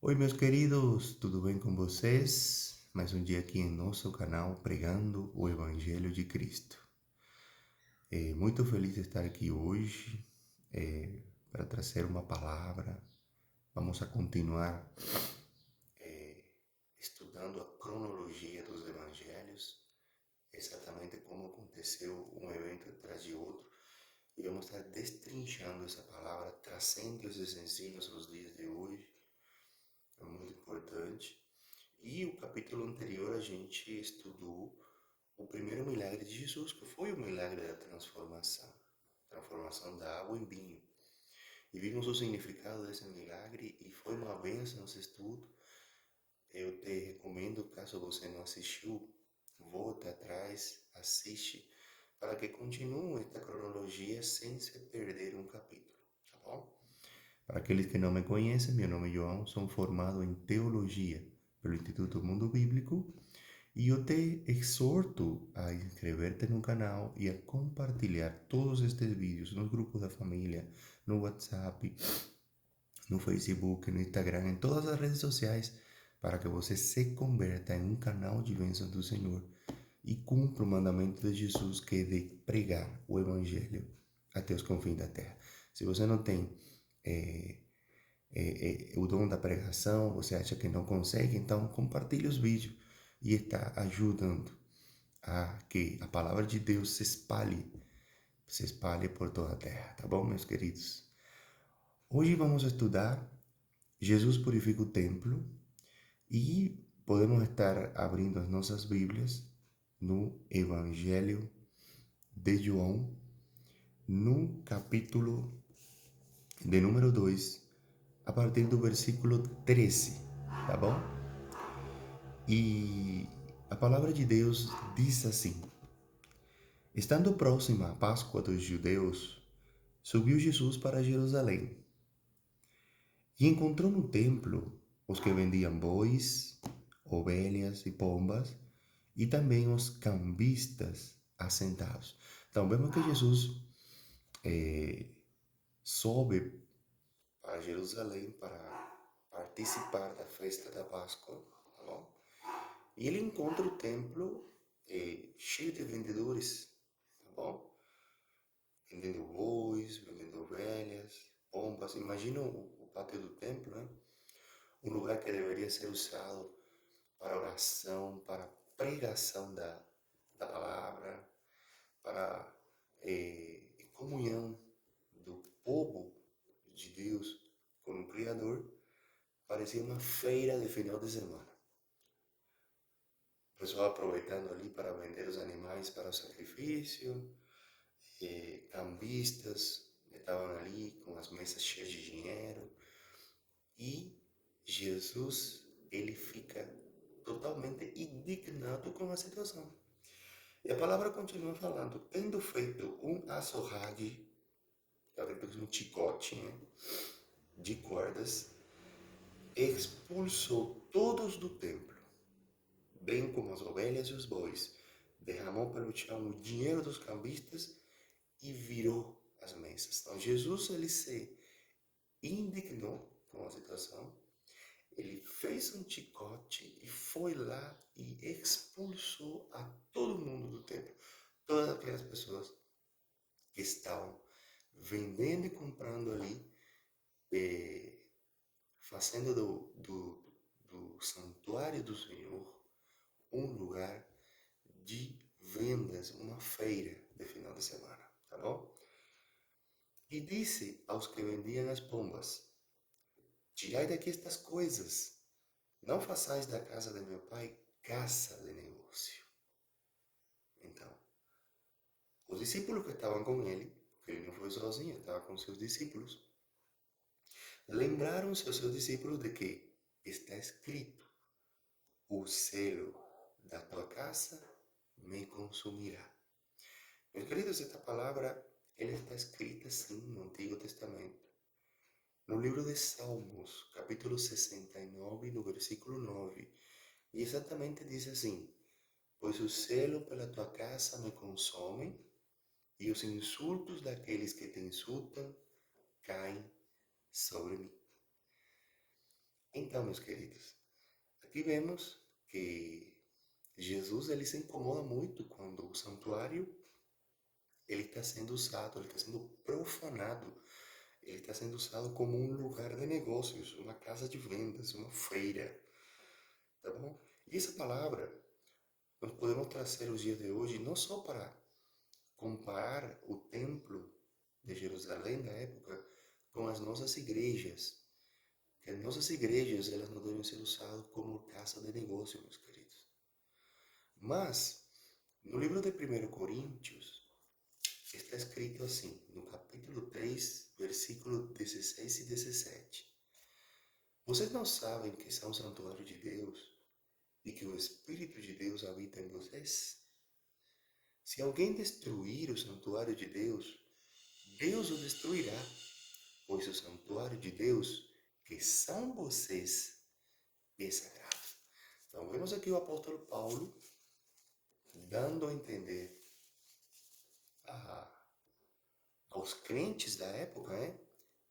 Oi, meus queridos, tudo bem com vocês? Mais um dia aqui em nosso canal pregando o Evangelho de Cristo. Muito feliz de estar aqui hoje para trazer uma palavra. Vamos a continuar estudando a cronologia dos Evangelhos, exatamente como aconteceu um evento atrás de outro, e vamos estar destrinchando essa palavra, trazendo esses ensinos aos dias de hoje. É muito importante. E o capítulo anterior a gente estudou o primeiro milagre de Jesus, que foi o milagre da transformação da água em vinho. E vimos o significado desse milagre e foi uma bênção esse estudo. Eu te recomendo, caso você não assistiu, volta atrás, assiste, para que continue esta cronologia sem se perder um capítulo, tá bom? Para aqueles que não me conhecem, meu nome é João, sou formado em Teologia pelo Instituto Mundo Bíblico e eu te exorto a inscrever-te no canal e a compartilhar todos estes vídeos nos grupos da família, no WhatsApp, no Facebook, no Instagram, em todas as redes sociais, para que você se converta em um canal de bênção do Senhor e cumpra o mandamento de Jesus, que é de pregar o Evangelho até os confins da terra. Se você não tem o dom da pregação, você acha que não consegue, então compartilhe os vídeos e está ajudando a que a palavra de Deus se espalhe por toda a terra, tá bom, meus queridos? Hoje vamos estudar Jesus purifica o templo e podemos estar abrindo as nossas Bíblias no Evangelho de João, no capítulo de número 2, a partir do versículo 13, tá bom? E a palavra de Deus diz assim: Estando próxima a Páscoa dos judeus, subiu Jesus para Jerusalém e encontrou no templo os que vendiam bois, ovelhas e pombas e também os cambistas assentados. Então vemos que Jesus sobe para Jerusalém para participar da festa da Páscoa, tá bom? E ele encontra o templo cheio de vendedores, tá bom? Vendendo bois, vendendo ovelhas, pombas. Imagina o pátio do templo, né? Um lugar que deveria ser usado para oração, para pregação da palavra, para comunhão do povo de Deus com o Criador. Parecia uma feira de final de semana. O pessoal aproveitando ali para vender os animais para o sacrifício, cambistas estavam ali com as mesas cheias de dinheiro e Jesus, ele fica totalmente indignado com a situação. E a palavra continua falando, tendo feito um açorrague, um chicote, né, de cordas, expulsou todos do templo, bem como as ovelhas e os bois, derramou pelo chão o dinheiro dos cambistas e virou as mesas. Então Jesus, ele se indignou com a situação, ele fez um chicote e foi lá e expulsou a todo mundo do templo. Todas aquelas pessoas que estavam vendendo e comprando ali, fazendo do santuário do Senhor um lugar de vendas, uma feira de final de semana, tá bom? E disse aos que vendiam as pombas: Tirai daqui estas coisas, não façais da casa de meu pai casa de negócio. Então, os discípulos que estavam com ele, porque ele não foi sozinho, estava com seus discípulos, lembraram-se aos seus discípulos de que está escrito: o selo da tua casa me consumirá. Meus queridos, esta palavra ela está escrita sim no Antigo Testamento. No livro de Salmos, capítulo 69, no versículo 9, e exatamente diz assim: Pois o zelo pela tua casa me consome, e os insultos daqueles que te insultam caem sobre mim. Então, meus queridos, aqui vemos que Jesus ele se incomoda muito quando o santuário ele está sendo usado, ele está sendo profanado, ele está sendo usado como um lugar de negócios, uma casa de vendas, uma feira, tá bom? E essa palavra nós podemos trazer os dias de hoje não só para comparar o templo de Jerusalém da época com as nossas igrejas, que as nossas igrejas elas não devem ser usadas como casa de negócio, meus queridos. Mas no livro de 1 Coríntios está escrito assim, no capítulo 3, versículo 16 e 17. Vocês não sabem que são santuário de Deus e que o Espírito de Deus habita em vocês? Se alguém destruir o santuário de Deus, Deus o destruirá, pois o santuário de Deus, que são vocês, é sagrado. Então, vemos aqui o apóstolo Paulo dando a entender aos crentes da época,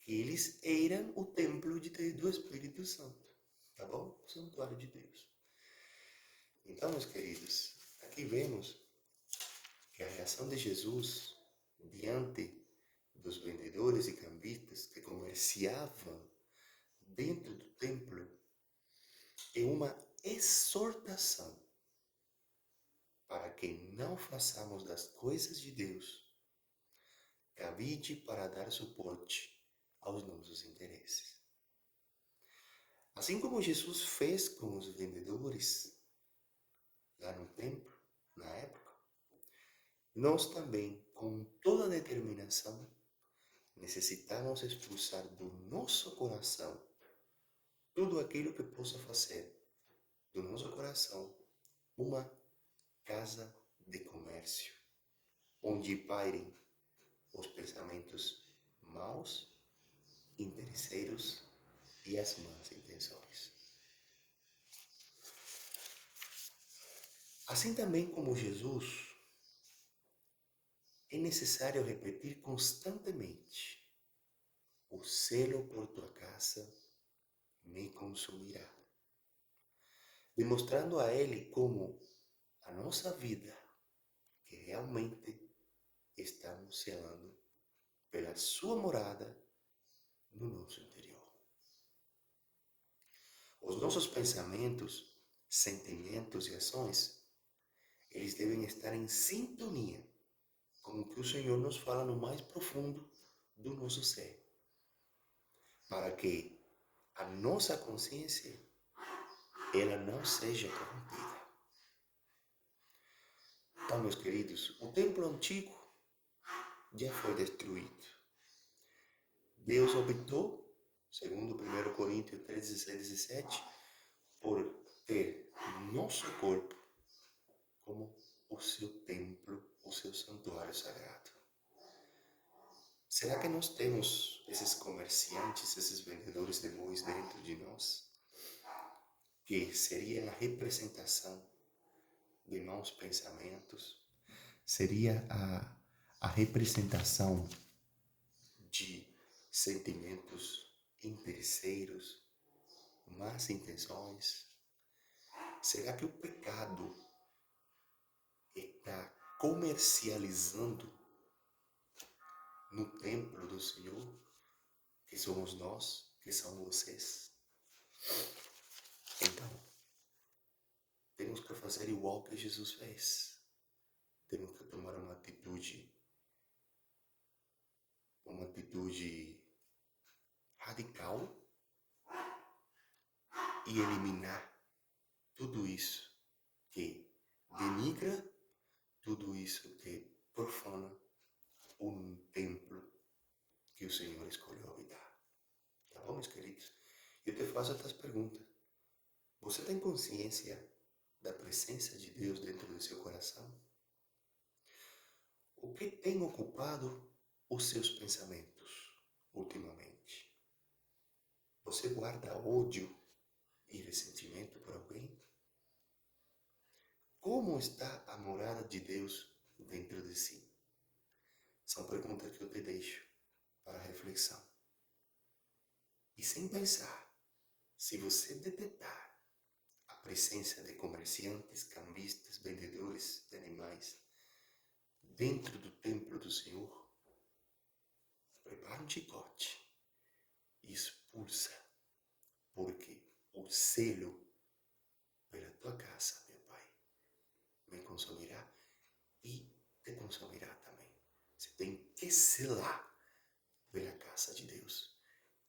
que eles eram o templo do Espírito Santo, tá bom? O santuário de Deus. Então, meus queridos, aqui vemos que a reação de Jesus diante dos vendedores e cambistas que comerciavam dentro do templo é uma exortação para que não façamos das coisas de Deus cabide para dar suporte aos nossos interesses. Assim como Jesus fez com os vendedores lá no templo, na época, nós também, com toda determinação, necessitamos expulsar do nosso coração tudo aquilo que possa fazer do nosso coração uma casa de comércio, onde pairem os pensamentos maus, interesseiros e as más intenções. Assim também como Jesus, é necessário repetir constantemente: o zelo por tua casa me consumirá, demonstrando a Ele como a nossa vida, que realmente estamos zelando pela sua morada no nosso interior. Os nossos pensamentos, sentimentos e ações, eles devem estar em sintonia com o que o Senhor nos fala no mais profundo do nosso ser, para que a nossa consciência ela não seja corrompida. Então, meus queridos, o templo antigo já foi destruído. Deus optou, segundo 1 Coríntios 3, 16 e 17, por ter nosso corpo como o seu templo, o seu santuário sagrado. Será que nós temos esses comerciantes, esses vendedores de bois dentro de nós? Que seria a representação de maus pensamentos, seria a representação de sentimentos interesseiros, más intenções. Será que o pecado está comercializando no templo do Senhor, que somos nós, que são vocês? Então, temos que fazer igual que Jesus fez. Temos que tomar uma atitude radical e eliminar tudo isso que denigra, tudo isso que profana um templo que o Senhor escolheu habitar. Tá bom, meus queridos? Eu te faço estas perguntas. Você tem consciência da presença de Deus dentro do seu coração? O que tem ocupado os seus pensamentos ultimamente? Você guarda ódio e ressentimento por alguém? Como está a morada de Deus dentro de si? São perguntas que eu te deixo para reflexão. E sem pensar, Se você detectar a presença de comerciantes, cambistas, vendedores de animais dentro do templo do Senhor, prepara um chicote e expulsa, porque o selo pela tua casa, meu Pai, me consumirá e te consumirá também. Você tem que selar pela casa de Deus,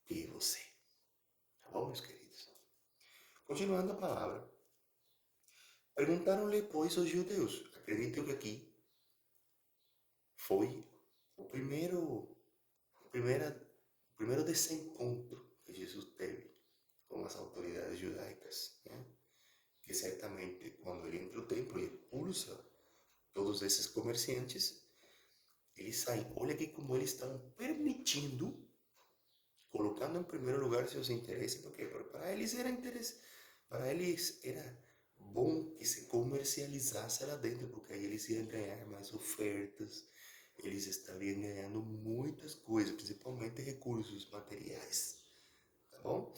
que é você. Tá bom, meus queridos? Continuando a palavra. Perguntaram-lhe, pois, os judeus. Acredito que aqui foi o primeiro desencontro que Jesus teve com as autoridades judaicas, né? Que certamente, quando ele entra no templo e expulsa todos esses comerciantes, eles saem. Olha aqui como eles estão permitindo, colocando em primeiro lugar seus interesses, porque para eles era interesse, para eles era bom que se comercializasse lá dentro, porque aí eles iam ganhar mais ofertas, eles estariam ganhando muitas coisas, principalmente recursos materiais, tá bom?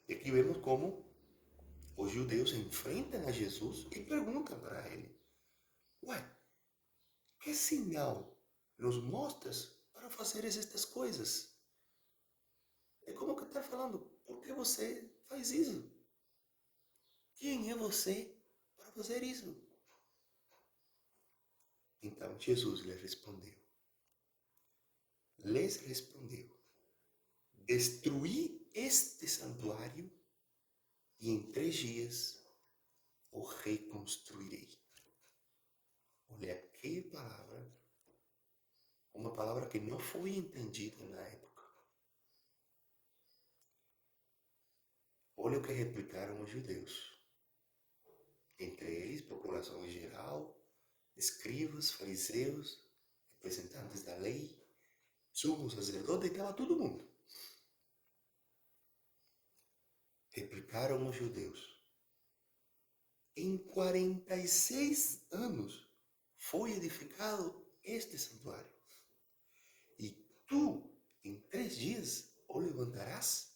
E aqui vemos como os judeus enfrentam a Jesus e perguntam para ele: ué, que sinal nos mostras para fazer estas coisas? É como que está falando, por que você faz isso? Quem é você para fazer isso? Então Jesus lhes respondeu, destruí este santuário e em 3 dias o reconstruirei. Olha que palavra, uma palavra que não foi entendida na época. Olha o que replicaram os judeus. Entre eles, população em geral, escribas, fariseus, representantes da lei, sumo sacerdote, estava todo mundo. Replicaram os judeus. Em 46 anos foi edificado este santuário. E tu, em 3 dias, o levantarás?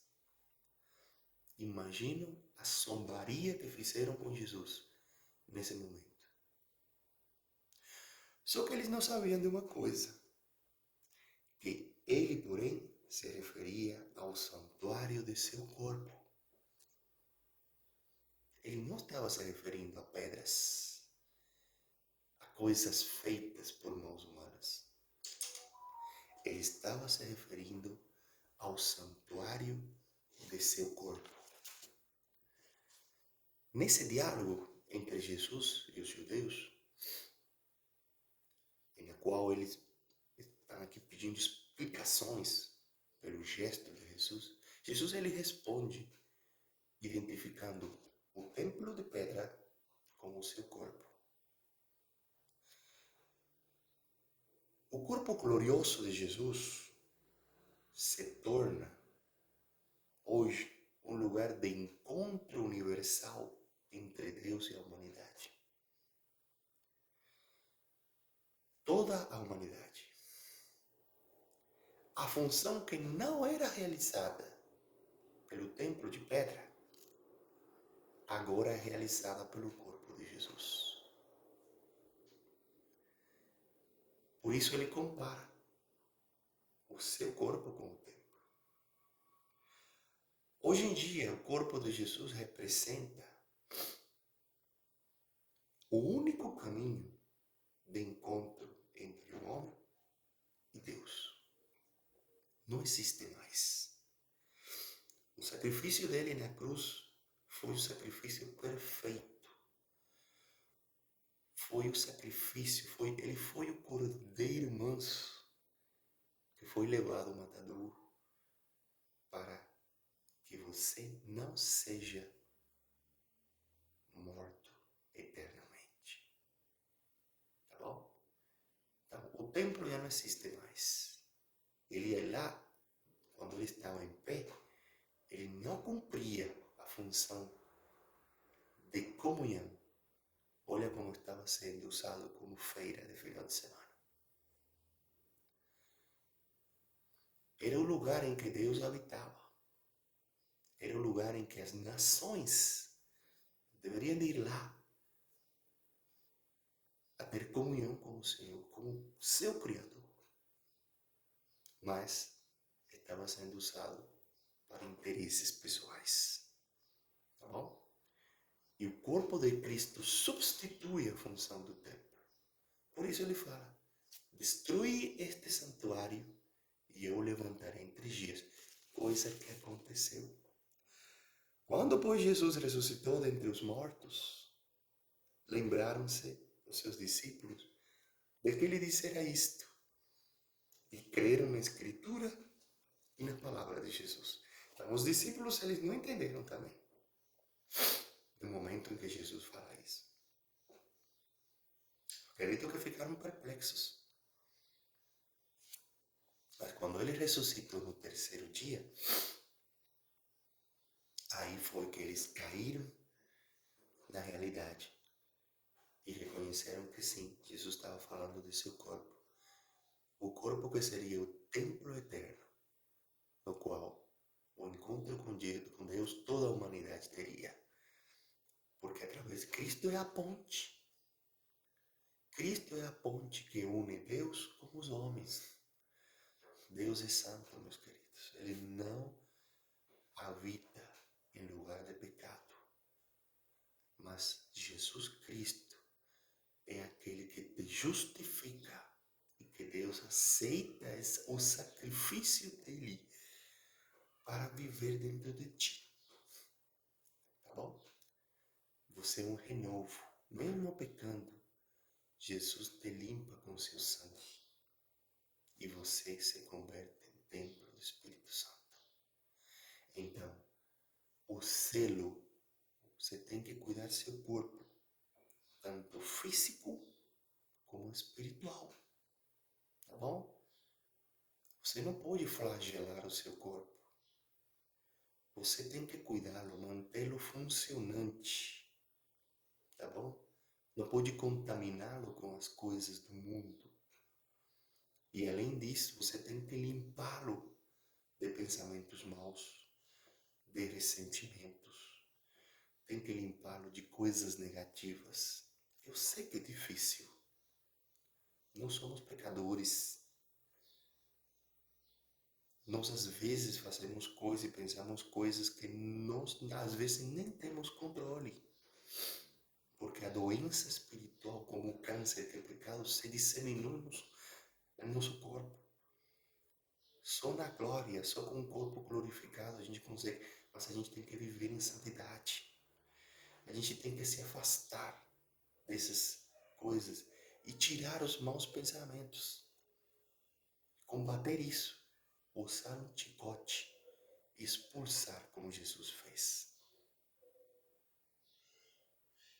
Imagino a zombaria que fizeram com Jesus nesse momento. Só que eles não sabiam de uma coisa, que ele, porém, se referia ao santuário de seu corpo. Ele não estava se referindo a pedras, a coisas feitas por mãos humanas. Ele estava se referindo ao santuário de seu corpo. Nesse diálogo entre Jesus e os judeus, em qual eles estão aqui pedindo explicações pelo gesto de Jesus, Jesus ele responde identificando o templo de pedra como o seu corpo. O corpo glorioso de Jesus se torna hoje um lugar de encontro universal entre Deus e a humanidade. Toda a humanidade. A função que não era realizada pelo templo de pedra, agora é realizada pelo corpo de Jesus. Por isso ele compara o seu corpo com o templo. Hoje em dia, o corpo de Jesus representa o único caminho de encontro entre o homem e Deus. Não existe mais. O sacrifício dele na cruz foi o sacrifício perfeito. Foi o sacrifício, ele foi o cordeiro manso que foi levado ao matador para que você não seja morto eternamente. Tá bom? Então, o templo já não existe mais. Ele é lá, quando ele estava em pé, ele não cumpria a função de comunhão. Olha como estava sendo usado como feira de final de semana. Era o lugar em que Deus habitava. era o lugar em que as nações deveriam ir lá a ter comunhão com o Senhor, com o seu Criador. Mas estava sendo usado para interesses pessoais. Tá bom? E o corpo de Cristo substitui a função do templo. Por isso ele fala, destrui este santuário e eu o levantarei em 3 dias. Coisa que aconteceu. Quando, pois, Jesus ressuscitou dentre os mortos, lembraram-se os seus discípulos de que lhe dissera isto e creram na Escritura e na palavra de Jesus. Então, os discípulos, eles não entenderam também no momento em que Jesus fala isso. Acredito que ficaram perplexos. Mas quando ele ressuscitou no 3º dia, aí foi que eles caíram na realidade e reconheceram que sim, Jesus estava falando de seu corpo. O corpo que seria o templo eterno, no qual o encontro com Deus toda a humanidade teria. Porque através de Cristo é a ponte. Cristo é a ponte que une Deus com os homens. Deus é santo, meus queridos. Ele não habita em lugar de pecado. Mas Jesus Cristo é aquele que te justifica e que Deus aceita o sacrifício dele para viver dentro de ti. Tá bom? Você é um renovo. Mesmo pecando, Jesus te limpa com seu sangue. E você se converte em templo do Espírito Santo. Então, o selo, você tem que cuidar do seu corpo, tanto físico como espiritual. Tá bom? Você não pode flagelar o seu corpo. Você tem que cuidá-lo, mantê-lo funcionante. Tá bom? Não pode contaminá-lo com as coisas do mundo. E além disso, você tem que limpá-lo de pensamentos maus, de ressentimentos. Tem que limpá-lo de coisas negativas. Eu sei que é difícil. Nós somos pecadores. Nós às vezes fazemos coisas e pensamos coisas que nós às vezes nem temos controle. Porque a doença espiritual, como o câncer, que é o pecado, se disseminou no nosso corpo. Só na glória, só com o corpo glorificado a gente consegue. Mas a gente tem que viver em santidade. A gente tem que se afastar dessas coisas e tirar os maus pensamentos. Combater isso. Usar um chicote e expulsar como Jesus fez.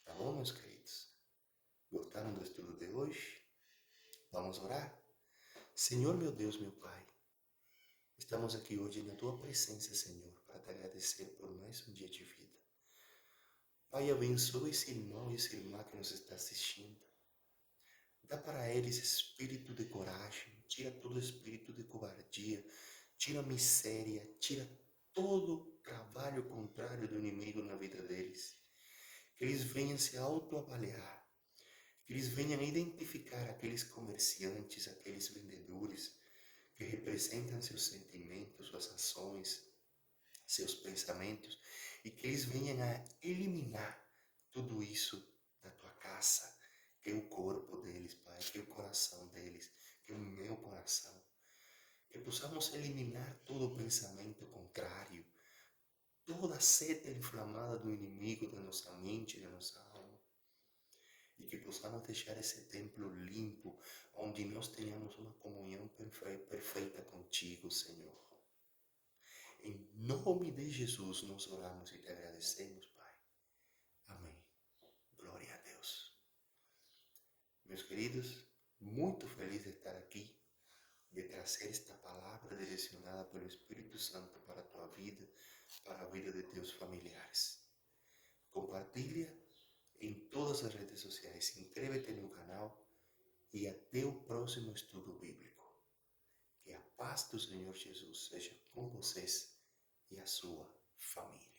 Tá bom, meus queridos? Gostaram do estudo de hoje? Vamos orar? Senhor, meu Deus, meu Pai, estamos aqui hoje na Tua presença, Senhor, para te agradecer por mais um dia de vida. Pai, abençoa esse irmão e essa irmã que nos está assistindo. Dá para eles espírito de coragem, tira todo espírito de covardia, tira a miséria, tira todo o trabalho contrário do inimigo na vida deles. Que eles venham se autoavaliar, que eles venham identificar aqueles comerciantes, aqueles vendedores que representam seus sentimentos, suas ações, seus pensamentos, e que eles venham a eliminar tudo isso da tua casa, que é o corpo deles, Pai, que é o coração deles, que é o meu coração. Que possamos eliminar todo o pensamento contrário, toda a seta inflamada do inimigo da nossa mente, da nossa alma. E que possamos deixar esse templo limpo, onde nós tenhamos uma comunhão perfeita contigo, Senhor. Em nome de Jesus nós oramos e te agradecemos, Pai. Amém. Glória a Deus. Meus queridos, muito feliz de estar aqui, de trazer esta palavra direcionada pelo Espírito Santo para a tua vida, para a vida de teus familiares. Compartilha em todas as redes sociais, inscreve-te no canal e até o próximo estudo bíblico. Que a paz do Senhor Jesus seja com vocês e a sua família.